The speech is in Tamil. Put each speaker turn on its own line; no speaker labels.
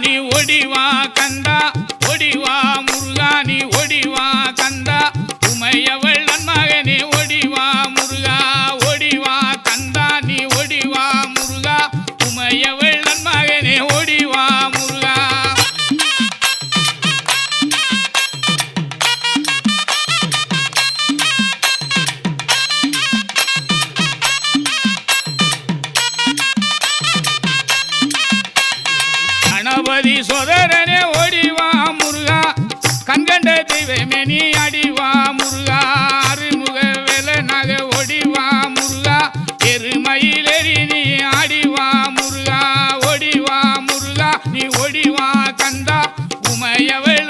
நீ ஒடிவா கந்தா ஒடிவா முருகா நீ ஒடிவா கந்தா உமையவள் நன்மகனே ஒடிவா முருகா ஒடிவா கந்தா நீ ஒடிவா முருகா உமையவள் நன்மகனே ஒடிவா முருகா கணபதி சோதரனே ஓடிவா முருகா கண்கண்ட தெய்வமே நீ அடிவா முருகா அருமுக வேலனாக ஓடிவா முருகா எருமயிலேறி நீ ஆடிவா முருகா ஓடிவா முருகா நீ ஓடிவா கந்தா உமையவள்